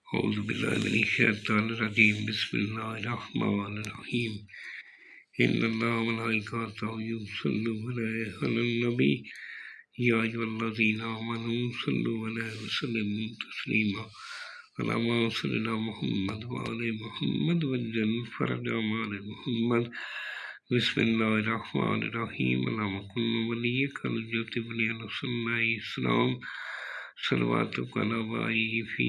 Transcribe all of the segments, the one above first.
اعوذ باللہ من الشیطان الرجیم بسم اللہ الرحمن الرحیم ان اللہ وملائکتہ یصلون علی النبی یا ایھا الذین آمنوا صلوا علیہ وسلموا تسلیما اللہم صل علی محمد وعلی محمد وعجل فرج آل محمد بسم اللہ الرحمن الرحیم اللہم کن ولیک الحجۃ ابن حسن علیہ السلام صلواتک علی آبائہ فی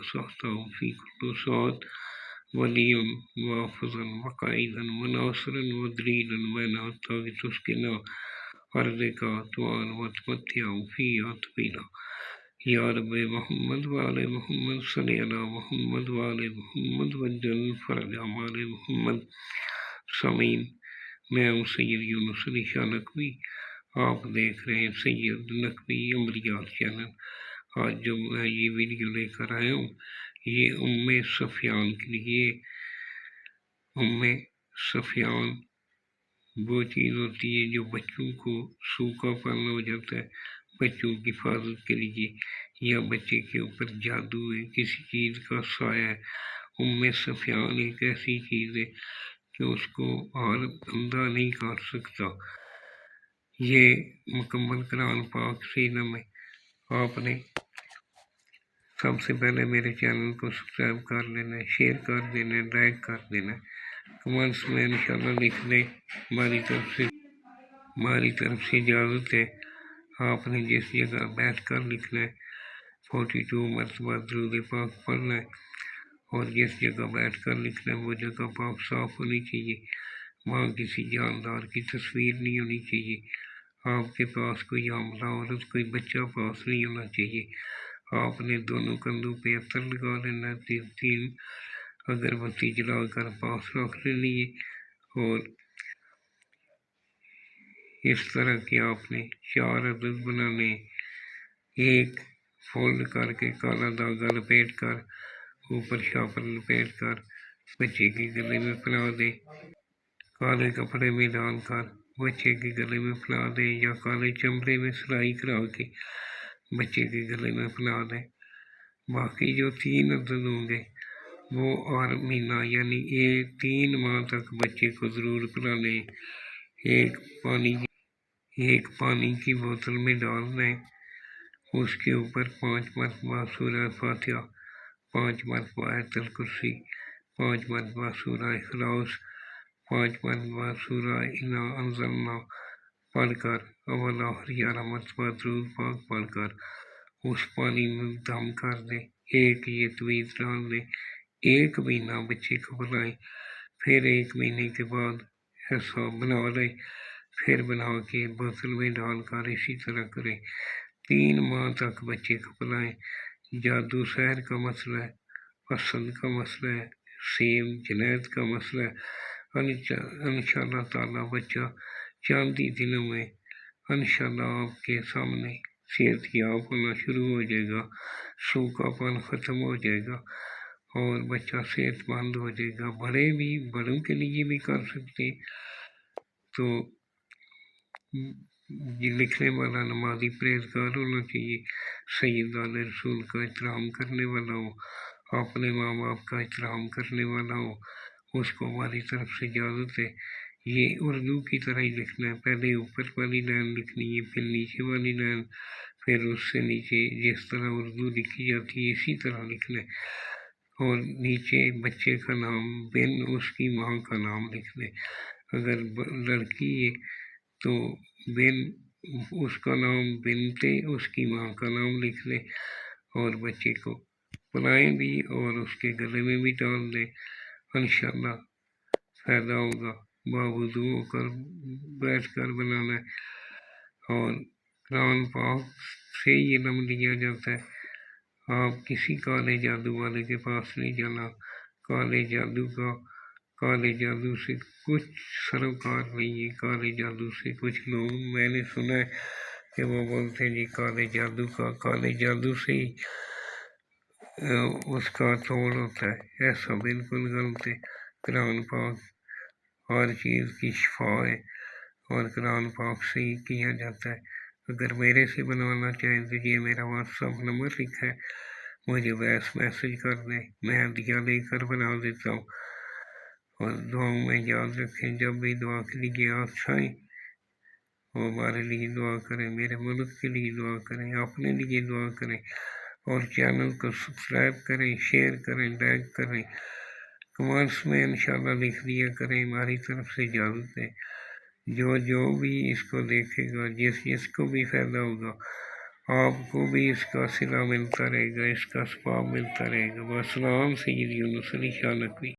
صحتہ فی کل ساعۃ ولیا وحافظا وقائدا وناصرا ودلیلا بین حتی تسکنا ارضک طوعا وتمتع فیہا طویلا یا رب محمد وعلی محمد صلی علی محمد وعلی محمد وعجل فرج آل محمد۔ سامعین، میں ہوں سید یونس علی شاہ نقوی، آپ دیکھ رہے ہیں سید نقوی عملیات چینل۔ آج جو میں یہ ویڈیو لے کر آیا ہوں یہ صفیان کے لیے۔ صفیان وہ چیز ہوتی ہے جو بچوں کو سوکھا پن ہو جاتا ہے، بچوں کی حفاظت کے لیے، یا بچے کے اوپر جادو ہے، کسی چیز کا سایہ ہے۔ صفیان ایک ایسی چیز ہے کہ اس کو ہر بندہ نہیں کر سکتا۔ یہ مکمل قرآن پاک سے علم ہے۔ آپ نے سب سے پہلے میرے چینل کو سبسکرائب کر لینا ہے، شیئر کر دینا ہے، لائک کر دینا ہے، کمنٹس میں انشاءاللہ لکھ دیں۔ ہماری طرف سے اجازت ہے۔ آپ نے جس جگہ بیٹھ کر لکھنا ہے 42 مرتبہ درود پاک پڑھنا ہے، اور جس جگہ بیٹھ کر لکھنا ہے وہ جگہ پاک صاف ہونی چاہیے، وہاں کسی جاندار کی تصویر نہیں ہونی چاہیے، آپ کے پاس کوئی حاملہ عورت کوئی بچہ پاس نہیں ہونا چاہیے۔ آپ نے دونوں کندھوں پہ عطر لگا لینا ہے، تین اگربتی جلا کر پاس رکھ لینی ہے، اور اس طرح کے آپ نے 4 عدد بنانے، ایک فولڈ کر کے کالا دھاگا لپیٹ کر اوپر شاپر لپیٹ کر بچے کے گلے میں پہنا دے، کالے کپڑے میں ڈال کر بچے کے گلے میں پہنا دے، یا کالے چمڑے میں سلائی کرا کے بچے کے گلے میں پہنا دیں۔ باقی جو 3 عدد ہوں گے وہ ہر مہینہ یعنی 3 ماہ تک بچے کو ضرور پلانے۔ ایک پانی کی بوتل میں ڈال دیں، اس کے اوپر 5 مرتبہ سورہ فاتحہ، 5 مرتبہ آیت الکرسی، 5 مرتبہ سورہ اخلاص، 5 مرتبہ سورہ انا انزلنا پڑھ کر اول آخر 11 مرتبہ درود پاک پڑھ کر اس پانی میں دم کر دیں۔ ایک یہ taweez ڈال دیں، 1 مہینہ بچے کو پلائیں، پھر 1 مہینے کے بعد ایسا بنا لیں، پھر بنا کے بوتل میں ڈال کر اسی طرح کریں، 3 ماہ تک بچے کو پلائیں۔ جادو سحر کا مسئلہ ہے، حسد کا مسئلہ ہے، سیم جنید کا مسئلہ ہے، انشاءاللہ تعالی بچہ چند ہی دنوں میں انشاءاللہ آپ کے سامنے صحت یاب ہونا شروع ہو جائے گا، سوکھا پن ختم ہو جائے گا، اور بچہ صحت مند ہو جائے گا۔ بڑوں کے لیے بھی کر سکتے ہیں۔ تو یہ لکھنے والا نمازی پرہیزگار ہونا چاہیے، سیدان رسول کا احترام کرنے والا ہو، اپنے ماں باپ کا احترام کرنے والا ہو، اس کو ہماری طرف سے اجازت ہے۔ یہ اردو کی طرح ہی لکھنا ہے، پہلے اوپر والی لائن لکھنی ہے، پھر نیچے والی لائن، پھر اس سے نیچے جس طرح اردو لکھی جاتی ہے اسی طرح لکھنا ہے، اور نیچے بچے کا نام بن اس کی ماں کا نام لکھ لیں۔ اگر لڑکی ہے تو بن اس کا نام، بنتے اس کی ماں کا نام لکھ لیں، اور بچے کو پلائیں بھی اور اس کے گلے میں بھی ڈال دیں، انشاءاللہ فائدہ ہوگا۔ باوضو ہو کر بیٹھ کر بنانا ہے، اور قرآن پاک سے یہ علم لیا جاتا ہے۔ آپ کسی کالے جادو والے کے پاس نہیں جانا، کالے جادو سے کچھ سروکار نہیں ہے۔ کالے جادو سے کچھ لوگ میں نے سنا ہے کہ وہ بولتے ہیں جی کالے جادو سے ہی اس کا توڑ ہوتا ہے، ایسا بالکل غلط ہے۔ قرآن پاک ہر چیز کی شفا ہے، اور قرآن پاک سے ہی کیا جاتا ہے۔ اگر میرے سے بنوانا چاہیں تو یہ میرا واٹس ایپ نمبر لکھا ہے، مجھے ویس میسج کر دیں، میں ہدیہ لے کر بنا دیتا ہوں۔ اور دعاؤں میں یاد رکھیں، جب بھی دعا کے لیے آپ چھائیں وہ ہمارے لیے دعا کریں، میرے ملک کے لیے دعا کریں، اپنے لیے دعا کریں، اور چینل کو سبسکرائب کریں، شیئر کریں، لائک کریں، کمنٹس میں انشاءاللہ لکھ دیا کریں۔ ہماری طرف سے اجازت ہے، جو بھی اس کو دیکھے گا، جس کو بھی فائدہ ہوگا، آپ کو بھی اس کا صلہ ملتا رہے گا، اس کا ثواب ملتا رہے گا۔ والسلام سیدی یونس علی شاہ نقوی۔